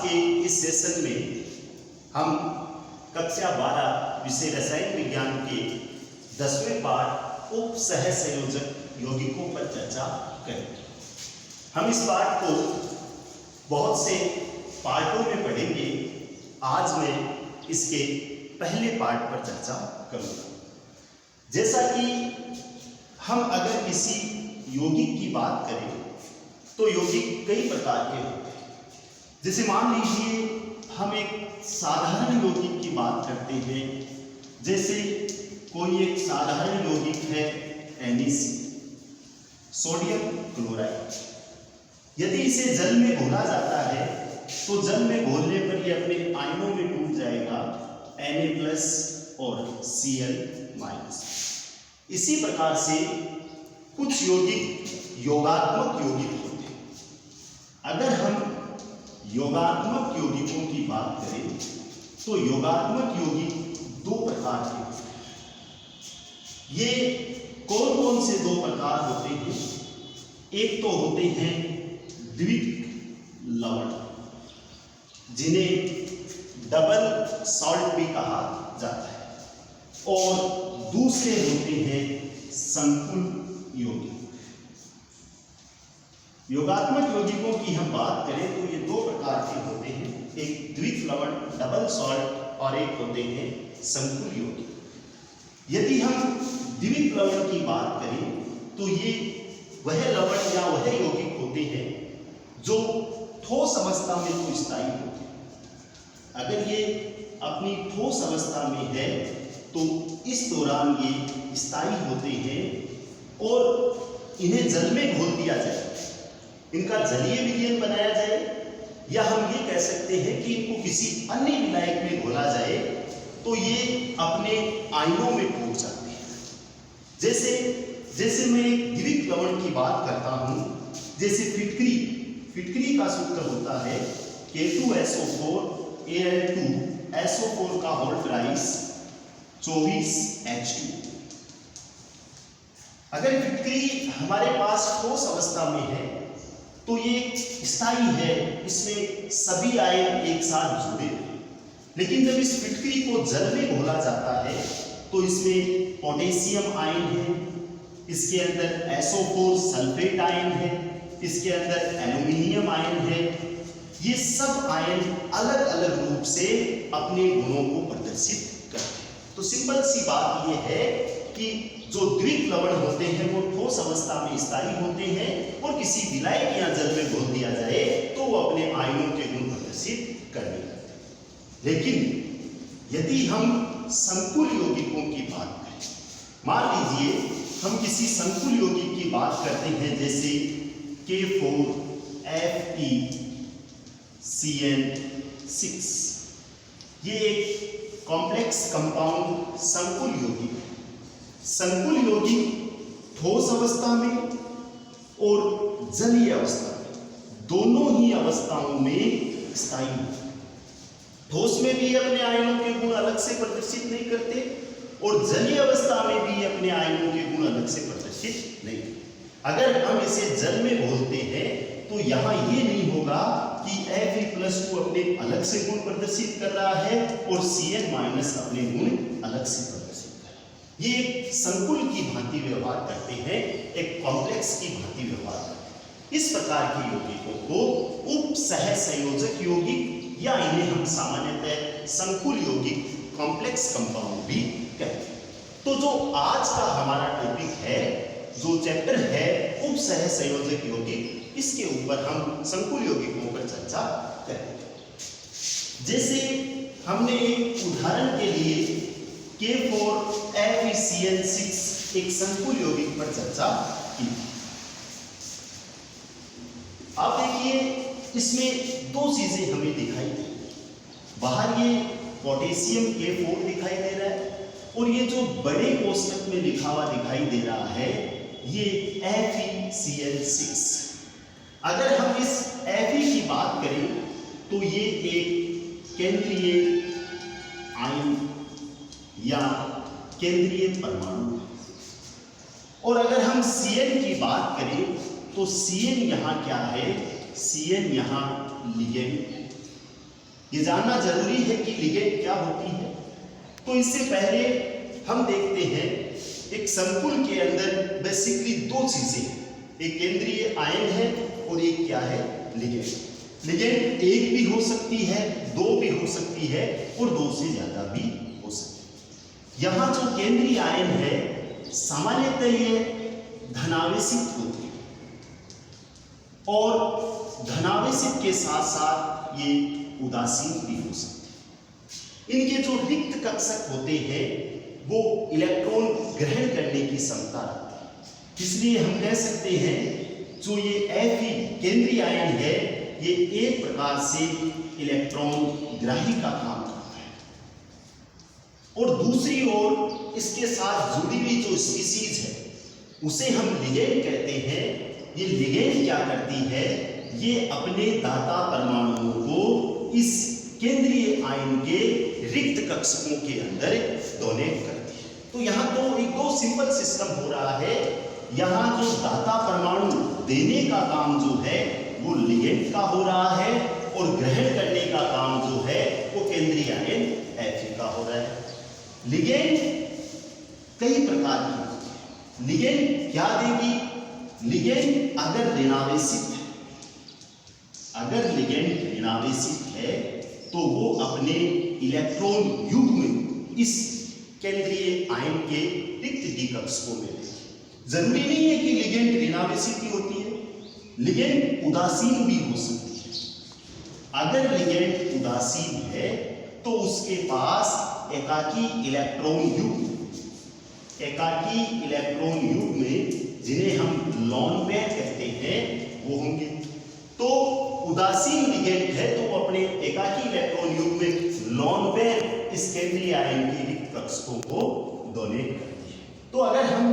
के इस सेशन में हम कक्षा 12 विषय रसायन विज्ञान के 10वें पाठ उप सहसंयोजक यौगिकों पर चर्चा करेंगे। हम इस पाठ को बहुत से पार्टों में पढ़ेंगे। आज मैं इसके पहले पार्ट पर चर्चा करूंगा। जैसा कि हम अगर किसी यौगिक की बात करें तो यौगिक कई प्रकार के होते हैं। जैसे मान लीजिए हम एक साधारण यौगिक की बात करते हैं। जैसे कोई एक साधारण यौगिक है NaC, सोडियम क्लोराइड। यदि इसे जल में घोला जाता है तो जल में घोलने पर यह अपने आयनों में टूट जाएगा Na+ और Cl-। इसी प्रकार से कुछ यौगिक योगात्मक यौगिक होते हैं। अगर हम योगात्मक यौगिकों की बात करें तो योगात्मक यौगिक दो प्रकार के होते हैं। ये कौन कौन से दो प्रकार होते हैं? एक तो होते हैं द्विक लवण, जिन्हें डबल सॉल्ट भी कहा जाता है, और दूसरे होते हैं संकुल यौगिक। योगात्मक यौगिकों की हम बात करें तो ये दो प्रकार के होते हैं, एक द्विक लवण डबल सॉल्ट और एक होते हैं संकुल यौगिक। यदि हम द्विक लवण की बात करें तो ये वह लवण या वह यौगिक होते हैं जो ठोस अवस्था में तो स्थायी होते हैं। अगर ये अपनी ठोस अवस्था में है तो इस दौरान ये स्थायी होते हैं और इन्हें जल में घोल दिया जाए, इनका जलीय विलयन बनाया जाए, या हम ये कह सकते हैं कि इनको किसी अन्य विलायक में घोला जाए तो ये अपने आयनों में टूट जाते हैं। जैसे मैं एक द्विक लवण की बात करता हूं, जैसे फिटकरी का सूत्र होता है K2SO4 Al2SO4 का होल ट्राइस 24H2। अगर फिटकरी हमारे पास ठोस अवस्था में है तो ये स्थायी है, इसमें सभी आयन एक साथ जुड़े हैं। लेकिन जब इस फिटकरी को जल में घोला जाता है तो इसमें पोटेशियम आयन है, इसके अंदर SO4 सल्फेट आयन है, इसके अंदर एल्यूमिनियम आयन है। ये सब आयन अलग अलग रूप से अपने गुणों को प्रदर्शित करते हैं। तो सिंपल सी बात यह है कि जो द्विक लवण होते हैं वो ठोस अवस्था में स्थायी होते हैं और किसी विलायक या जल में घोल दिया जाए तो वो अपने आयनों के गुण प्रदर्शित करने लगते हैं। लेकिन यदि हम संकुल यौगिकों की बात करें, मान लीजिए हम किसी संकुल यौगिक की बात करते हैं, जैसे K4FeCN6, ये एक कॉम्प्लेक्स कंपाउंड संकुल यौगिक है। संकुल यौगिक ठोस अवस्था में और जलीय अवस्था में, दोनों ही अवस्थाओं में स्थायी है। ठोस में भी अपने आयनों के गुण अलग से प्रदर्शित नहीं करते और जलीय अवस्था में भी अपने आयनों के गुण अलग से प्रदर्शित नहीं करते। अगर हम इसे जल में घोलते हैं तो यहाँ ये नहीं होगा कि Fe+2 अपने अलग से गुण प्रदर्शित कर रहा है और Cn- अपने गुण अलग से प्रदर्शित कर रहा है। ये एक संकुल की भांति व्यवहार करते हैं, एक कॉम्प्लेक्स की भांति व्यवहार करते हैं। इस प्रकार के यौगिकों को उप सहसंयोजक यौगिक या इन्हें हम सामान्यतः संकुल यौगिक कॉम्प्लेक्स कंपाउंड भी कहते हैं। तो जो आज का हमारा टॉपिक है, जो चैप्टर है उप सहसंयोजक यौगिक, इसके ऊपर हम संकुल यौगिकों पर चर्चा करेंगे। जैसे हमने एक उदाहरण के लिए K4FeCN6 एक संकुल यौगिक पर चर्चा की। आप देखिए इसमें दो चीजें हमें दिखाई दे रही है। बाहर ये पोटेशियम K4 दिखाई दे रहा है और ये जो बड़े कोष्ठक में लिखा हुआ दिखाई दे रहा है ये FeCN6। अगर हम इस Fe की बात करें तो ये एक केंद्रीय आयन या केंद्रीय परमाणु है, और अगर हम Cn की बात करें तो Cn यहाँ क्या है? Cn यहाँ लिगेंड है। ये जानना जरूरी है कि लिगेंड क्या होती है। तो इससे पहले हम देखते हैं एक संकुल के अंदर बेसिकली दो चीजें हैं, एक केंद्रीय आयन है और एक क्या है, लिगेंड। लिगेंड एक भी हो सकती है, दो भी हो सकती है और दो से ज्यादा भी हो सकती है। यहां जो केंद्रीय आयन है सामान्यतः ये धनावेशित होते हैं और धनावेशित के साथ साथ ये उदासीन भी हो सकते हैं। इनके जो रिक्त कक्षक होते हैं वो इलेक्ट्रॉन ग्रहण करने की क्षमता रखते हैं, इसलिए हम कह सकते हैं जो ये Fe केंद्रीय आयन है ये एक प्रकार से इलेक्ट्रॉन ग्राही का काम करता है। और दूसरी ओर इसके साथ जुड़ी हुई जो स्पीसीज है उसे हम लिगेंड कहते हैं। ये लिगेंड क्या करती है, ये अपने दाता परमाणुओं को इस केंद्रीय आयन के रिक्त कक्षकों के अंदर डोनेट करती है। तो यहाँ तो एक दो सिंपल सिस्टम हो रहा है। यहाँ जो दाता परमाणु देने का काम जो है वो लिगेंड का हो रहा है और ग्रहण करने का काम जो है वो केंद्रीय आयन Fe का हो रहा है। लिगेंड कई प्रकार की होती है। लिगेंड क्या देगी, लिगेंड अगर ऋणावेशित है, अगर लिगेंड ऋणावेशित है तो वो अपने इलेक्ट्रॉन युग्म इस केंद्रीय आयन के रिक्त डी कक्षकों में देगी। जरूरी नहीं है कि लिगेंड ऋणावेशित ही होती है, लिगेंड उदासीन भी हो सकती है। अगर लिगेंड उदासीन है तो उसके पास एकाकी इलेक्ट्रॉन युग्म में जिन्हें हम लॉन पेयर कहते हैं वो होंगे। तो उदासीन लिगेंड है तो वो अपने एकाकी इलेक्ट्रॉन युग्म में लॉन पेयर इस केंद्रीय आयन के रिक्त कक्षकों को डोनेट करती है। तो अगर हम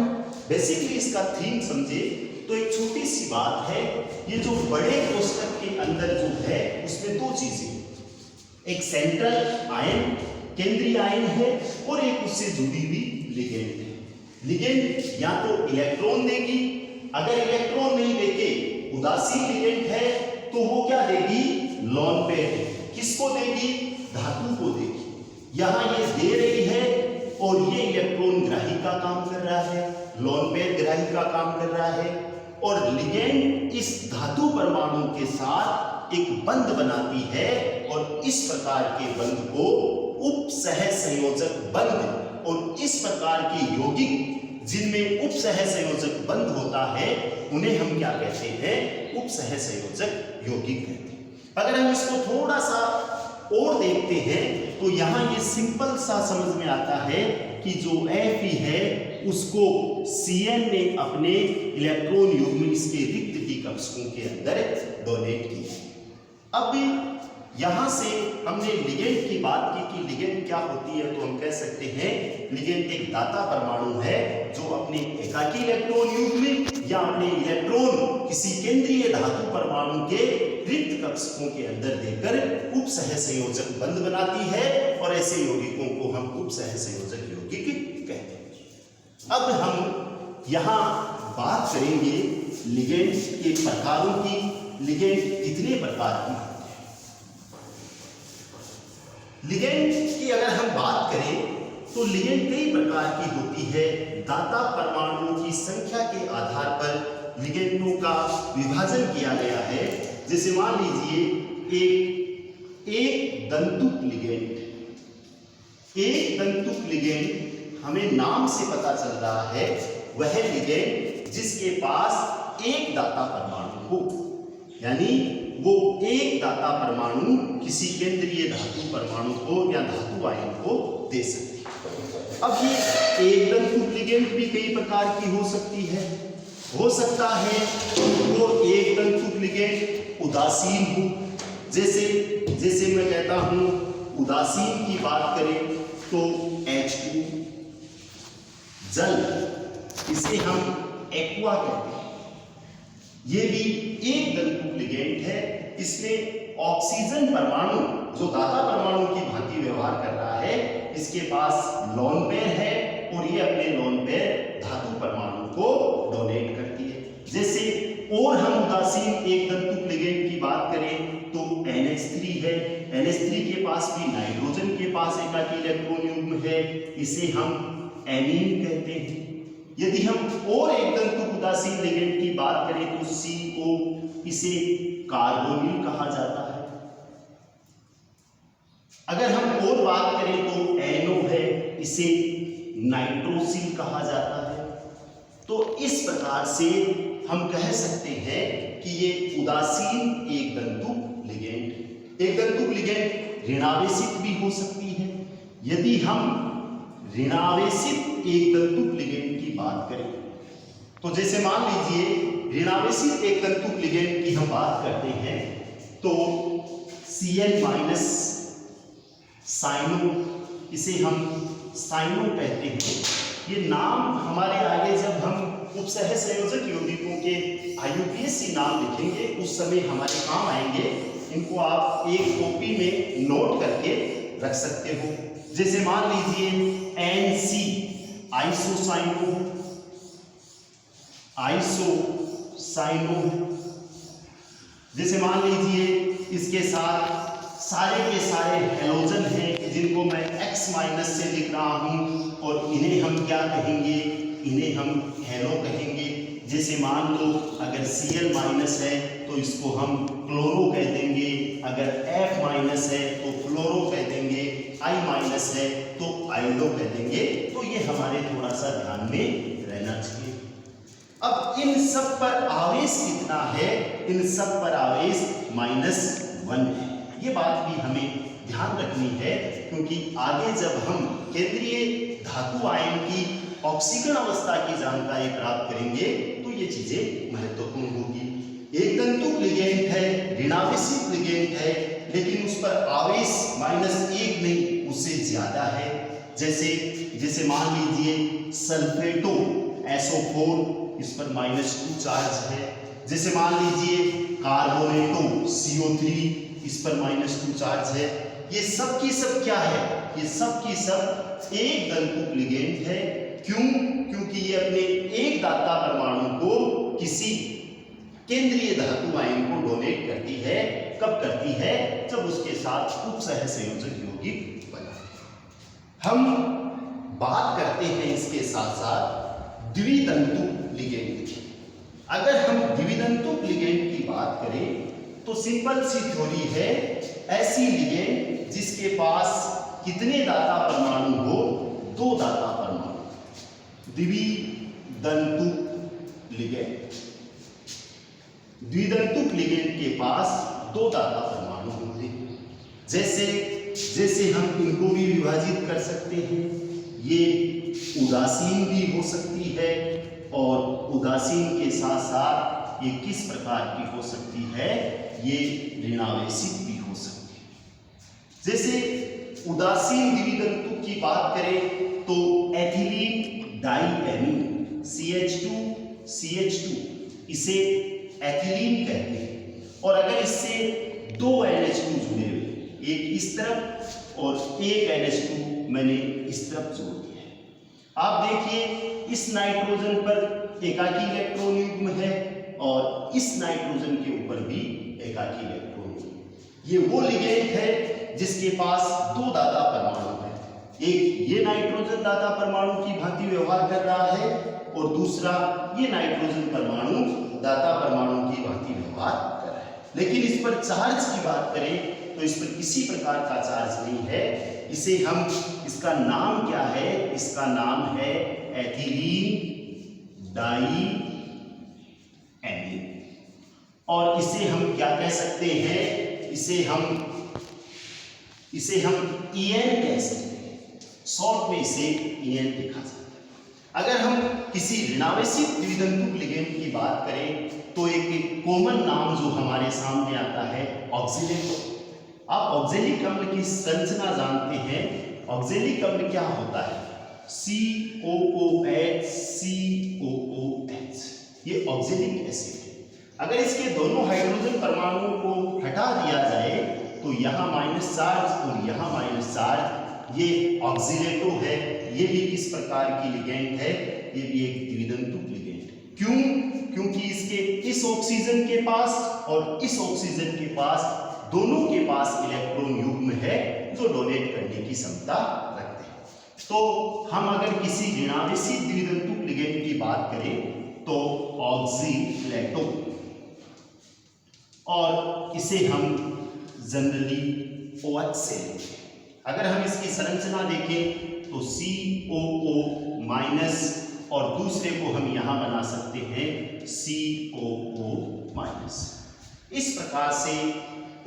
बेसिकली इसका थीम समझे तो एक छोटी सी बात है, ये जो बड़े कोष्ठक के अंदर जो है उसमें दो चीजें, एक सेंट्रल आयन केंद्रीय आयन है और एक उससे जुड़ी हुई लिगेंड है। लिगेंड या तो इलेक्ट्रॉन देगी, अगर इलेक्ट्रॉन नहीं देके उदासीन लिगेंड है तो वो क्या देगी, लॉन पेयर। किसको देगी, धातु को देगी। यहां ये दे रही है और ये इलेक्ट्रॉन ग्राही का काम कर रहा है, लॉन पेयर ग्राही का काम कर रहा है। और लिगेंड इस धातु परमाणु के साथ एक बंध बनाती है और इस प्रकार के बंध को उपसह संयोजक बंध, और इस प्रकार के यौगिक जिनमें उपसह संयोजक बंध होता है उन्हें हम क्या कहते हैं, उपसह संयोजक यौगिक कहते हैं। अगर हम इसको थोड़ा सा और देखते हैं तो यहां ये सिंपल सा समझ में आता है कि जो Fe है उसको Cn ने अपने इलेक्ट्रॉन युग्म इसके रिक्त डी कक्षकों के अंदर डोनेट किया। अब यहां से हमने लिगेंड की बात की कि लिगेंड क्या होती है, तो हम कह सकते हैं लिगेंड एक दाता परमाणु है जो अपने एकाकी इलेक्ट्रॉन युग्म या अपने इलेक्ट्रॉन किसी केंद्रीय धातु परमाणु के रिक्त कक्षकों के अंदर देकर उपसह संयोजक बंध बनाती है और ऐसे यौगिकों को हम उपसह संयोजक यौगिक कहते हैं। अब हम यहाँ बात करेंगे लिगेंड के प्रकारों की। लिगेंड कितने प्रकार की होती है? लिगेंड की अगर हम बात करें तो लिगेंड कई प्रकार की होती है। दाता परमाणुओं की संख्या के आधार पर लिगेंडों का विभाजन किया गया है। जैसे मान लीजिए एक दंतुक लिगेंड, एक दंतुक लिगेंड हमें नाम से पता चल रहा है वह लिगेंड जिसके पास एक दाता परमाणु हो, यानी वो एक दाता परमाणु किसी केंद्रीय धातु परमाणु को या धातु आयन को दे सकती है। अब ये एक दंतुक लिगेंड भी कई प्रकार की हो सकती है। हो सकता है वो एक दंतुक लिगेंड उदासीन हो, जैसे मैं कहता हूं उदासीन की बात करें तो H2 जल, इसे हम एक्वा कहते हैं, ये भी एक दंतुक लिगेंड है। इसमें ऑक्सीजन परमाणु जो दाता परमाणु की भांति व्यवहार कर रहा है, इसके पास लॉन पेयर है और ये अपने लॉन पेयर धातु परमाणु को डोनेट करती है। जैसे और हम उदासीन एक दंतुक लिगेंड की बात करें तो NH3 है, है। NH3 के पास भी नाइट्रोजन के पास एकाकी इलेक्ट्रॉन युग्म है, इसे हम एमीन कहते हैं। यदि हम और एक तंतु उदासीन लिगेंड की बात करें तो CO, इसे कार्बोनिल कहा जाता है। अगर हम और बात करें तो NO है, इसे नाइट्रोसिल कहा जाता है। तो इस प्रकार से हम कह सकते हैं कि ये उदासीन एक तंतु लिगेंड है। एक तंतु लिगेंड ऋणावेशित भी हो सकती है। यदि हम ऋणावेशित एक तंतु लिगेंड की बात करें तो जैसे मान लीजिए ऋणावेशित एक तंतु लिगेंड की हम बात करते हैं तो Cl- साइनो, इसे हम साइनो कहते हैं। ये नाम हमारे आगे जब हम उपसह संयोजक यौगिकों के IUPAC नाम लिखेंगे उस समय हमारे काम आएंगे। इनको आप एक कॉपी में नोट करके रख सकते हो। जैसे मान लीजिए NC आइसोसाइनो, आइसोसाइनो। जैसे मान लीजिए इसके साथ सारे के सारे हैलोजन हैं जिनको मैं X- से लिख रहा हूं और इन्हें हम क्या कहेंगे, इन्हें हम हैलो कहेंगे। जैसे मान लो अगर Cl- है तो इसको हम क्लोरो कह देंगे, अगर F- है तो फ्लोरो कह देंगे, I- है तो आइडो कह देंगे। तो ये हमारे थोड़ा सा ध्यान में रहना चाहिए। अब इन सब पर आवेश कितना है, इन सब पर आवेश -1 है। ये बात भी हमें ध्यान रखनी है क्योंकि आगे जब हम केंद्रीय धातु आयन की ऑक्सीकरण अवस्था की जानकारी प्राप्त करेंगे तो ये चीजें महत्वपूर्ण होगी। एक तंतु लिगेंड है, ऋणावेशित लिगेंड है, लेकिन उस पर आवेश -1 नहीं उससे ज्यादा है। जैसे मान लीजिए सल्फेटो SO4, इस पर -2 चार्ज है। जैसे मान लीजिए कार्बोनेटो CO3, इस पर -2 चार्ज है। ये सब की सब क्या है, ये सब की सब एक तंतु लिगेंड है। क्यों? क्योंकि ये अपने एक दाता परमाणु को किसी केंद्रीय धातु आयन को डोनेट करती है। कब करती है? जब उसके साथ उपसह संयोजक यौगिक बना है। हम बात करते हैं इसके साथ साथ द्वितंतु लिगेंड की। अगर हम द्वितंतु लिगेंड की बात करें तो सिंपल सी थ्योरी है, ऐसी लिगेंड जिसके पास कितने दाता परमाणु हो, 2 दाता परमाणु, द्वितंतु लिगेंड। द्वितंतु लिगेंड के पास 2 दाता परमाणु होंगे। जैसे हम इनको भी विभाजित कर सकते हैं। ये उदासीन भी हो सकती है और उदासीन के साथ साथ ये किस प्रकार की हो सकती है, ये ऋणावेशित भी हो सकती है। जैसे उदासीन द्वितंतु की बात करें तो एथिलीन डाइएमीन CH2, इसे एथिलीन कहते हैं। और अगर इससे 2 NH2 जुड़े हुए, एक इस तरफ और एक NH2 मैंने इस तरफ जोड़ दिया है। आप देखिए इस नाइट्रोजन पर एकाकी इलेक्ट्रॉन युग्म है और इस नाइट्रोजन के ऊपर भी एकाकी इलेक्ट्रॉन युग्म। ये वो लिगेंड है जिसके पास 2 दाता परमाणु है। एक ये नाइट्रोजन दाता परमाणु की भांति व्यवहार कर रहा है और दूसरा ये नाइट्रोजन परमाणु दाता परमाणु की भांति व्यवहार कर रहा है। लेकिन इस पर चार्ज की बात करें तो इस पर किसी प्रकार का चार्ज नहीं है। इसका नाम क्या है? इसका नाम है एथिलीन डाइएमीन। और इसे हम क्या कह सकते हैं? इसे हम EN कह सकते हैं। शॉर्ट में इसे EN लिखा जाता है। अगर हम किसी ऋणावेशित द्वितंतु लिगेंड की बात करें तो एक कॉमन नाम जो हमारे सामने आता है ऑक्जेलिक। आप ऑक्जेलिक अम्ल की संरचना जानते हैं। ऑक्जेलिक अम्ल क्या होता है? COOH, COOH, ये ऑक्जेलिक एसिड है। अगर इसके दोनों हाइड्रोजन परमाणुओं को हटा दिया जाए तो यहाँ माइनस चार्ज और यहाँ माइनस चार्ज, ये ऑक्सीलेटो है। ये भी किस प्रकार की लिगेंड है? ये भी एक द्वितंतु लिगेंड है। क्यों? क्योंकि इसके इस ऑक्सीजन के पास और इस ऑक्सीजन के पास दोनों के पास इलेक्ट्रॉन युग्म है जो डोनेट करने की क्षमता रखते हैं। तो हम अगर किसी ऋणावेशी द्वितंतुक लिगेंड की बात करें तो ऑक्सीलेटो, और इसे हम जनरली OH से लेते हैं। अगर हम इसकी संरचना देखें तो COO माइनस, और दूसरे को हम यहां बना सकते हैं COO माइनस। इस प्रकार से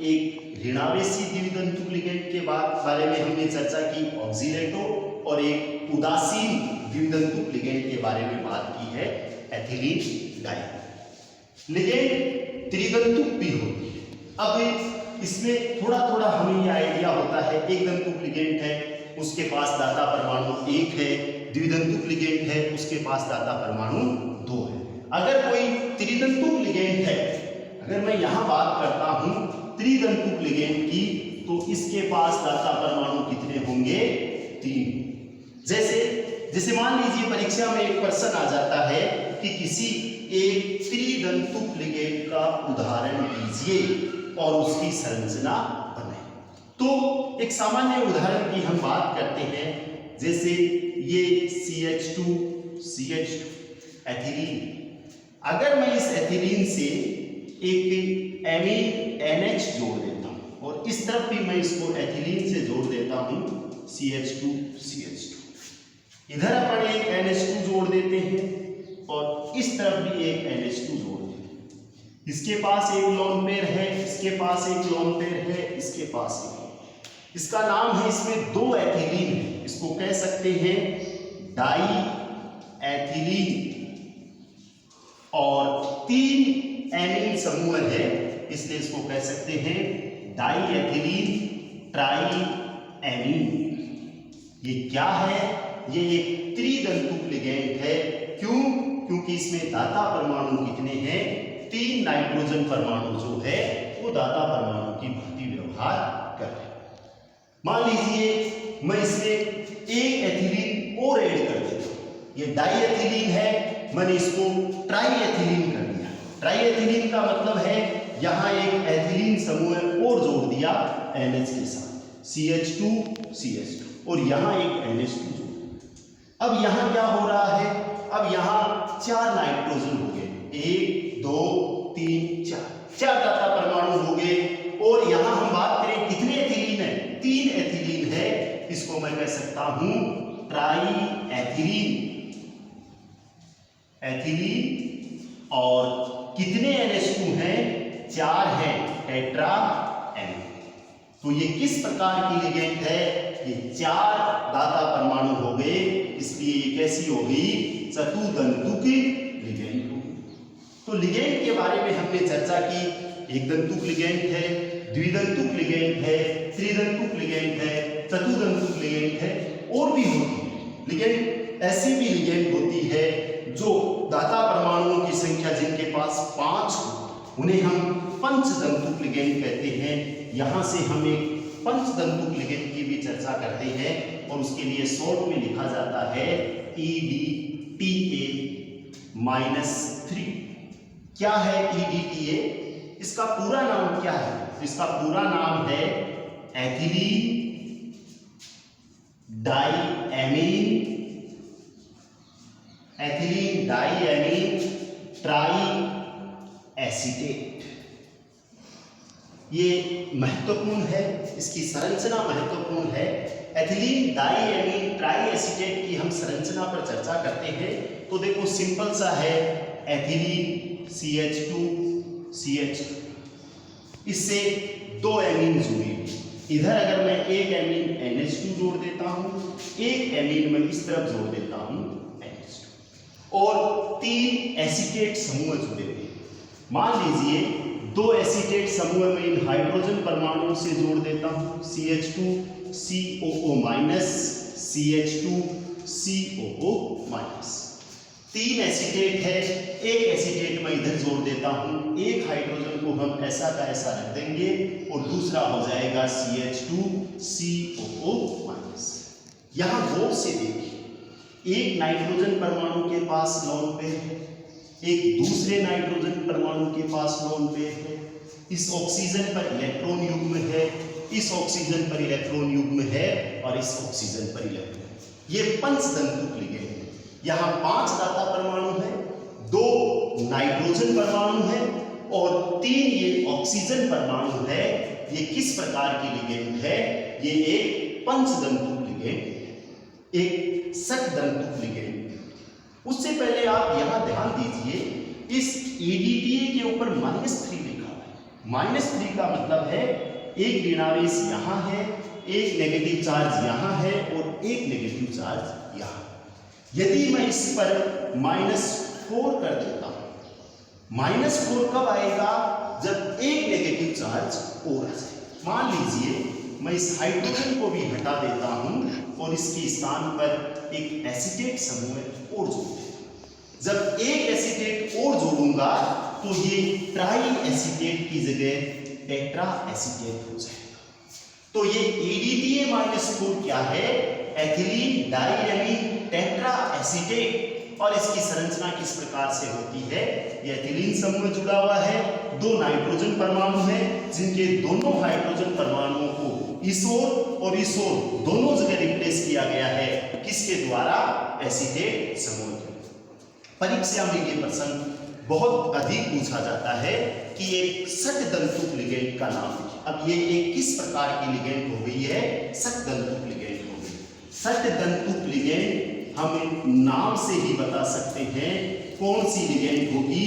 एक ऋणावेशी द्वितंतुक लिगेंड के बारे में हमने चर्चा की ऑक्सीलेटो, और एक उदासीन द्वितंतुक लिगेंड के बारे में बात की है एथिलीन डाई। लिगेंड त्रितंतुक भी होती है। अब इसमें थोड़ा थोड़ा हमें यह आइडिया होता है, एक तंतुक लिगेंड है उसके पास दाता परमाणु 1 है, द्वितंतुक लिगेंड है उसके पास दाता परमाणु 2 है। अगर कोई त्रितंतुक लिगेंड है, अगर मैं यहां बात करता हूं त्रितंतुक लिगेंड की, तो इसके पास दाता परमाणु कितने होंगे? 3। जैसे मान लीजिए परीक्षा में एक प्रश्न आ जाता है कि किसी एक त्रितंतुक लिगेंड का उदाहरण दीजिए और उसकी संरचना बनाए। तो एक सामान्य उदाहरण की हम बात करते हैं, जैसे ये CH2 एथिलीन। अगर मैं इस एथिलीन से एक एमीन NH जोड़ देता हूं और इस तरफ भी मैं इसको एथिलीन से जोड़ देता हूं CH2, इधर अपन एक NH2 जोड़ देते हैं और इस तरफ भी एक NH2 जोड़ देते हैं। इसके पास एक लोन पेयर है, इसके पास एक लोन पेयर है, इसके पास एक, इसका नाम है, इसमें 2 एथिलीन है, इसको कह सकते हैं डाई एथिलीन, और 3 एमीन समूह है इसलिए इसको कह सकते हैं डाई एथिलीन ट्राई एमीन। ये क्या है? ये एक त्रितंतुक लिगेंड है। क्यों? क्योंकि इसमें दाता परमाणु कितने हैं? 3 नाइट्रोजन परमाणु जो है वो दाता परमाणु की भांति व्यवहार कर रहे हैं। मान लीजिए मैं इसमें एक एथिलीन और ऐड कर देता हूं, ये डाई एथिलीन है, मैंने इसको ट्राई एथिलीन कर दिया। ट्राई एथिलीन का मतलब है यहां एक एथिलीन समूह और जोड़ दिया NH के साथ, CH2 और यहां एक NH2 जोड़। अब यहां क्या हो रहा है? अब यहां 4 नाइट्रोजन हो गए, 1 2 3 4 दाता परमाणु हो गए, और यहां हम बात करें कितने एथिलीन है? 3 एथिलीन है, इसको मैं कह सकता हूं ट्राई एथिलीन। और कितने NH2 हैं? 4 हैं, टेट्रा एमीन। तो ये किस प्रकार की लिगेंड है? ये 4 दाता परमाणु हो गए, इसलिए ये कैसी होगी? चतुतंतुक लिगेंड होगी। तो लिगेंड के बारे में हमने चर्चा की, एक तंतुक लिगेंड है, द्वितंतुक लिगेंड है, त्रितंतुक लिगेंड है, चतुतंतुक लिगेंड है, और भी होती है लिगेंड। ऐसी भी लिगेंड होती है जो दाता परमाणुओं की संख्या जिनके पास 5 हो, उन्हें हम पंचतंतुक लिगेंड कहते हैं। यहां से हम एक पंचतंतुक लिगेंड की भी चर्चा करते हैं, और उसके लिए शॉर्ट में लिखा जाता है EDTA -3। क्या है EDTA? इसका पूरा नाम क्या है? इसका पूरा नाम है एथिलीन डाईएमीन ट्राई एसीटेट। ये महत्वपूर्ण है, इसकी संरचना महत्वपूर्ण है। एथिलीन डाईएमीन ट्राई एसीटेट की हम संरचना पर चर्चा करते हैं तो देखो सिंपल सा है, एथिलीन CH2, इससे 2 एमीन जुड़े। इधर अगर मैं एक एमीन NH2 जोड़ देता हूं, एक एमीन मैं इस तरफ जोड़ देता हूं NH2, और 3 एसीटेट समूह जुड़े हुए। मान लीजिए 2 एसीटेट समूह में इन हाइड्रोजन परमाणुओं से जोड़ देता हूं, CH2 COO minus, CH2 COO minus. 3 acetate है, एक एसीटेट मैं इधर जोड़ देता हूं, एक हाइड्रोजन को हम ऐसा का ऐसा रख देंगे और दूसरा हो जाएगा CH2 COO माइनस। यहां गौर से देखिए, एक नाइट्रोजन परमाणु के पास लोन पेयर है, एक दूसरे नाइट्रोजन परमाणु के पास लोन पेयर है, इस ऑक्सीजन पर इलेक्ट्रॉन युग्म है, इस ऑक्सीजन पर इलेक्ट्रॉन युग्म है और इस ऑक्सीजन पर इलेक्ट्रॉन, ये पंचतंतुक लिगेंड है। यहाँ 5 दाता परमाणु है, 2 नाइट्रोजन परमाणु है और 3 ये ऑक्सीजन परमाणु है। ये किस प्रकार की लिगेंड है? ये एक पंचदंतुक लिगेंड है, एक षटदंतुक लिगेंड है। उससे पहले आप यहां ध्यान दीजिए, इस EDTA के ऊपर -3 लिखा है। -3 का मतलब है एक ऋणावेश यहां है, एक नेगेटिव चार्ज यहां है और एक नेगेटिव चार्ज यहां। यदि मैं इस पर -4 कर देता हूं, -4 कब आएगा? जब एक नेगेटिव चार्ज और आ जाए। मान लीजिए मैं इस हाइड्रोजन को भी हटा देता हूं और इसके स्थान पर एक एसीटेट समूह और जोड़ देता। जब एक एसीटेट और जोड़ूंगा तो ये ट्राई एसीटेट की जगह टेट्रा एसीटेट हो जाएगा। तो ये EDTA -4 क्या है? Ethylene diamine tetra acetate. और इसकी संरचना किस प्रकार से होती है? ये एथिलीन समूह जुड़ा हुआ है, 2 नाइट्रोजन परमाणु हैं जिनके दोनों हाइड्रोजन परमाणुओं को इस और इस ओर दोनों जगह रिप्लेस किया गया है। किसके द्वारा? एसीटेट समूह के। परीक्षा में ये प्रश्न बहुत अधिक पूछा जाता है कि एक षटदंतुक लिगेंड का नाम लिखिए। अब ये एक किस प्रकार की लिगेंड हो गई है? षटदंतुक लिगेंड हो गई। षटदंतुक लिगेंड हम नाम से ही बता सकते हैं कौन सी लिगेंड होगी।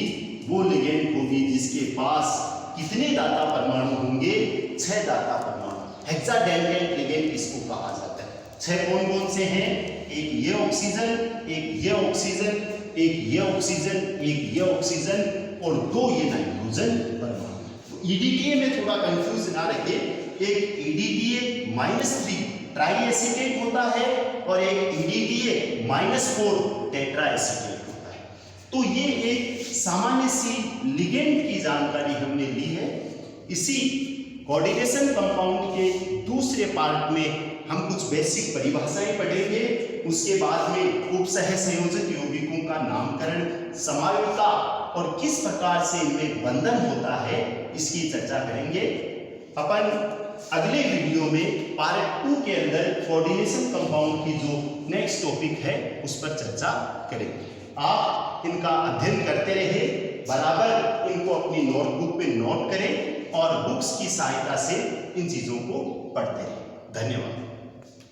वो लिगेंड होगी जिसके पास कितने दाता परमाणु होंगे? 6 दाता परमाणु। हेक्साडेंटेट लिगेंड इसको कहा जाता है। 6 कौन कौन से हैं? एक ये ऑक्सीजन, एक ये ऑक्सीजन, एक ये ऑक्सीजन, एक ये ऑक्सीजन और 2 ये नाइट्रोजन परमाणु। EDTA में थोड़ा कंफ्यूज ना रखे, एक EDTA -3 ट्राई एसीटेट होता है और एक EDTA -4 टेट्रा एसीटेट होता है। तो ये एक सामान्य सी लिगेंड की जानकारी हमने ली है। इसी कोऑर्डिनेशन कंपाउंड के दूसरे पार्ट में हम कुछ बेसिक परिभाषाएं पढ़ेंगे। उसके बाद में उपसह संयोजक यौगिकों का नामकरण, समायोता और किस प्रकार से इनमें बंधन होता है इसकी चर्चा करेंगे। अपन अगले वीडियो में पार्ट 2 के अंदर कोऑर्डिनेशन कंपाउंड की जो नेक्स्ट टॉपिक है उस पर चर्चा करेंगे। आप इनका अध्ययन करते रहे, बराबर इनको अपनी नोटबुक पे नोट करें और बुक्स की सहायता से इन चीजों को पढ़ते रहें। धन्यवाद।